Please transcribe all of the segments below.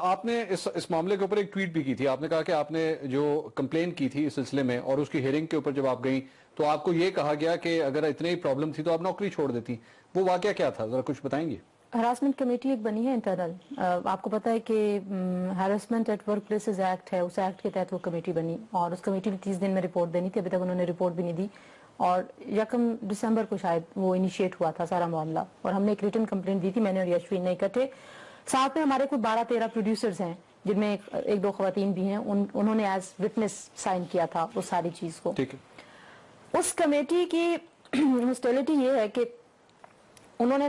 آپ نے اس معاملے کے اوپر ایک ٹویٹ بھی کی تھی. آپ نے کہا کہ آپ نے جو کمپلین کی تھی اس سلسلے میں اور اس کی ہیئرنگ کے اوپر جب آپ گئیں تو آپ کو یہ کہا گیا کہ اگر اتنی ہی پرابلم تھی تو آپ نوکری چھوڑ دیتی. وہ واقعہ کیا تھا, ذرا کچھ بتائیں گے؟ ہراسمنٹ کمیٹی ایک بنی ہے انٹرنل. آپ کو پتا ہے کہ harassment at work places act ہے, اس ایکٹ کے تحت وہ کمیٹی بنی اور اس کمیٹی نے 30 دن میں رپورٹ دینی تھی. ابھی تک انہوں نے رپورٹ بھی نہیں دی اور 1 دسمبر کو شاید وہ انیشیٹ ہوا تھا سارا معاملہ اور ہم نے ایک ریٹن کمپلینٹ دی تھی, میں نے اور یشوین نے اکٹھے. ساتھ میں ہمارے کوئی 12-13 پروڈیوسرز ہیں جن میں 1-2 خواتین بھی ہیں, انہوں نے ایز وٹنس سائن کیا تھا اس ساری چیز کو. اس کمیٹی کی ہاسٹیلٹی یہ ہے کہ انہوں نے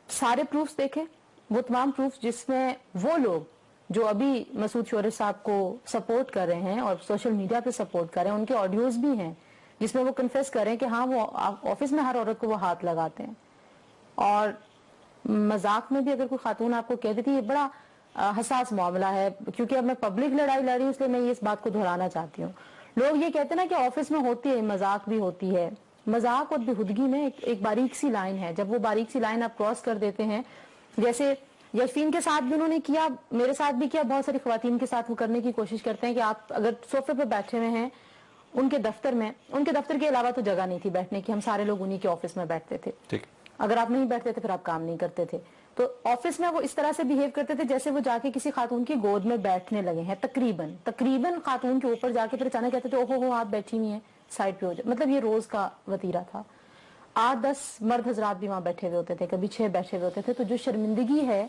سارے پروفز دیکھے, وہ تمام پروفز جس میں وہ لوگ جو ابھی مسعود شورش صاحب کو سپورٹ کر رہے ہیں اور سوشل میڈیا پہ سپورٹ کر رہے ہیں, ان کے آڈیوز بھی ہیں جس میں وہ کنفیس کر رہے ہیں کہ ہاں وہ آفس میں ہر عورت کو وہ ہاتھ لگاتے ہیں. اور مذاق میں بھی اگر کوئی خاتون آپ کو کہہ دیتی, یہ بڑا حساس معاملہ ہے کیونکہ اب میں پبلک لڑائی لڑ رہی ہوں, اس لیے میں اس بات کو دہرانا چاہتی ہوں. لوگ یہ کہتے ہیں نا کہ آفس میں ہوتی ہے, مذاق بھی ہوتی ہے. مذاق اور بےہودگی میں ایک باریک سی لائن ہے. جب وہ باریک سی لائن آپ کراس کر دیتے ہیں, جیسے یشفین کے ساتھ بھی انہوں نے کیا, میرے ساتھ بھی کیا, بہت ساری خواتین کے ساتھ وہ کرنے کی کوشش کرتے ہیں کہ آپ اگر صوفے پہ بیٹھے ہوئے ہیں ان کے دفتر میں, ان کے دفتر کے علاوہ تو جگہ نہیں تھی بیٹھنے کی, ہم سارے لوگ انہی کے آفس میں بیٹھتے تھے. اگر آپ نہیں بیٹھتے تھے پھر آپ کام نہیں کرتے تھے. تو آفس میں وہ اس طرح سے بیہیو کرتے تھے جیسے وہ جا کے کسی خاتون کی گود میں بیٹھنے لگے ہیں, تقریباً خاتون کے اوپر جا کے پھر اچانک کہتے تھے اوہو ہو آپ بیٹھی ہوئی ہیں, سائڈ پہ ہو جائے. مطلب یہ روز کا وتیرہ تھا. 8-10 مرد حضرات بھی وہاں بیٹھے ہوئے ہوتے تھے, کبھی 6 بیٹھے ہوئے ہوتے تھے. تو جو شرمندگی ہے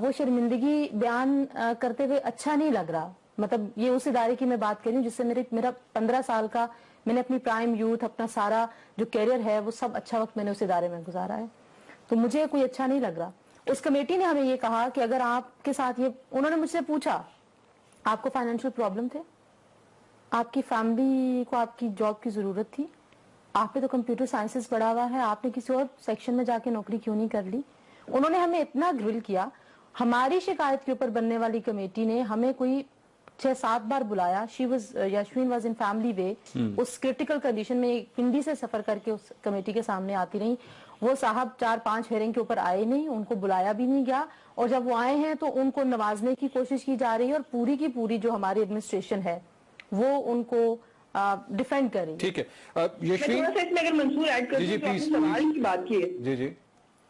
وہ شرمندگی بیان کرتے ہوئے اچھا نہیں لگ رہا. مطلب یہ اس ادارے کی میں بات کر رہی ہوں جس سے میرا 15 سال کا, میں نے اپنی پرائم یوتھ, اپنا سارا جو کیریئر ہے وہ سب اچھا وقت میں نے اس ادارے میں گزارا ہے. تو مجھے کوئی اچھا نہیں لگ رہا. اس کمیٹی نے ہمیں یہ کہا کہ اگر آپ کے ساتھ یہ, انہوں نے مجھ سے پوچھا آپ کو فائنینشیل پرابلم تھے, آپ کی فیملی کو آپ کی جاب کی ضرورت تھی, آپ نے تو کمپیوٹر سائنسز پڑھا ہوا ہے, آپ نے کسی اور سیکشن میں جا کے نوکری کیوں نہیں کر لی. انہوں نے ہمیں اتنا گرل کیا. ہماری شکایت کے اوپر بننے والی کمیٹی نے ہمیں کوئی 6-7 بار بلایا. Yashwin was in family way, اس کریٹیکل کنڈیشن میں پنڈی سے سفر کر کے اس کمیٹی کے سامنے آتی رہی. وہ صاحب 4-5 ہیئرنگ کے اوپر آئے نہیں, ان کو بلایا بھی نہیں گیا, اور جب وہ آئے ہیں تو ان کو نوازنے کی کوشش کی جا رہی ہے اور پوری کی پوری جو ہماری ایڈمنسٹریشن ہے وہ ان کو ڈیفینڈ کر رہی ہے. ٹھیک ہے یشوین, اگر منصور ایڈ کر دوں تو آپ نے سوال کی بات کی ہے.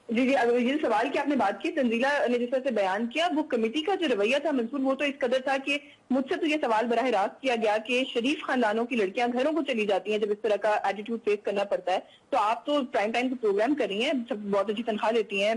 جی اگر یہ سوال کی آپ نے بات کی, تنزیلہ نے جس طرح سے بیان کیا, وہ کمیٹی کا جو رویہ تھا منصور, وہ تو اس قدر تھا کہ مجھ سے تو یہ سوال براہ راست کیا گیا کہ شریف خاندانوں کی لڑکیاں گھروں کو چلی جاتی ہیں جب اس طرح کا ایٹیٹیوڈ فیس کرنا پڑتا ہے, تو آپ تو پرائم ٹائم کا پروگرام کر رہی ہیں, بہت اچھی تنخواہ لیتی ہیں,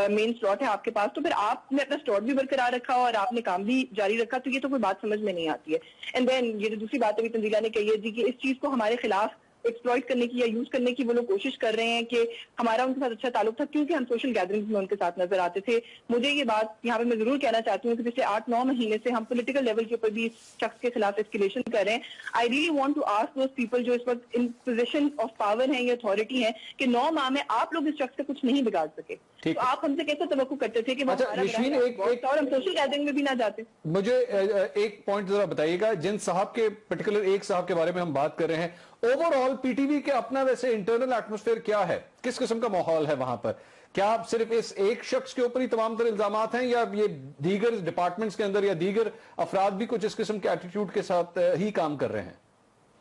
مین سلاٹ ہے آپ کے پاس, تو پھر آپ نے اپنا سلاٹ بھی برقرار رکھا اور آپ نے کام بھی جاری رکھا, تو یہ تو کوئی بات سمجھ میں نہیں آتی ہے. اینڈ دین یہ دوسری بات ابھی تنزیلہ نے کہی ہے جی کہ اس چیز کو ہمارے خلاف ایکسپلائٹ کرنے کی یا یوز کرنے کی وہ لوگ کوشش کر رہے ہیں کہ ہمارا ان کے ساتھ اچھا تعلق تھا کیونکہ ہم سوشل گیدرنگز میں ان کے ساتھ نظر آتے تھے. مجھے یہ بات یہاں پہ میں ضرور کہنا چاہتی ہوں کہ پچھلے 8-9 مہینے سے ہم پولیٹیکل لیول کے اوپر بھی اس شخص کے خلاف اسکیلیشن کر رہے ہیں. I really want to ask those people جو اس وقت ان پوزیشن آف پاور ہیں یا اتھارٹی ہیں کہ 9 ماہ میں آپ لوگ اس شخص سے کچھ نہیں بگاڑ سکے, تو آپ ہم سے کیسے توقع کرتے تھے کہ وہ ہمارا اور ہم سوشل گیدرنگ میں بھی نہ جاتے. مجھے ایک پوائنٹ ذرا بتائیے گا, جن صاحب کے پرٹیکولر ایک صاحب کے بارے میں ہم بات کر رہے ہیں, over all P T V کے اپنا ویسے انٹرنل ایٹماسفیئر کیا ہے, کس قسم کا ماحول ہے وہاں پر؟ کیا آپ صرف اس ایک شخص کے اوپر ہی تمام تر الزامات ہیں یا یہ دیگر ڈپارٹمنٹس کے اندر یا دیگر افراد بھی کچھ اس قسم کے ایٹیٹیوڈ کے ساتھ ہی کام کر رہے ہیں؟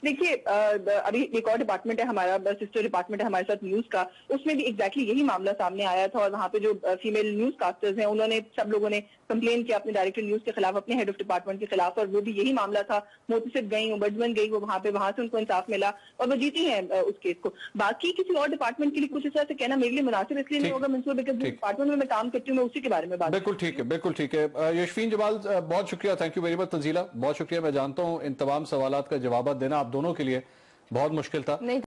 دیکھیے ابھی ایک اور ڈپارٹمنٹ ہے ہمارا, سسٹر ڈپارٹمنٹ ہے ہمارے ساتھ نیوز کا, اس میں بھی ایگزیکٹلی یہی معاملہ سامنے آیا تھا, اور وہاں پہ جو فیمیل نیوز کاسٹرز ہیں انہوں نے, سب لوگوں نے کمپلین کیا اپنے ڈائریکٹر نیوز کے خلاف, اپنے ہیڈ آف ڈپارٹمنٹ کے خلاف, اور وہ بھی یہی معاملہ تھا. محتسب گئی, ombudsman گئی, وہ وہاں سے ان کو انصاف ملا اور وہ جیتی ہیں اس کیس کو. باقی کسی اور ڈپارٹمنٹ کے لیے کچھ اس طرح سے کہنا میرے لیے مناسب اس لیے نہیں ہوگا منصور, بیکاز جس ڈپارٹمنٹ میں کام کرتی ہوں میں اسی کے بارے میں بات. بالکل ٹھیک ہے, بالکل ٹھیک ہے. یشفین جمال بہت شکریہ, thank you very much. Tanzeela بہت شکریہ, میں جانتا ہوں ان تمام سوالات کا جوابات دینا آپ دونوں کے لیے بہت مشکل تھا. نہیں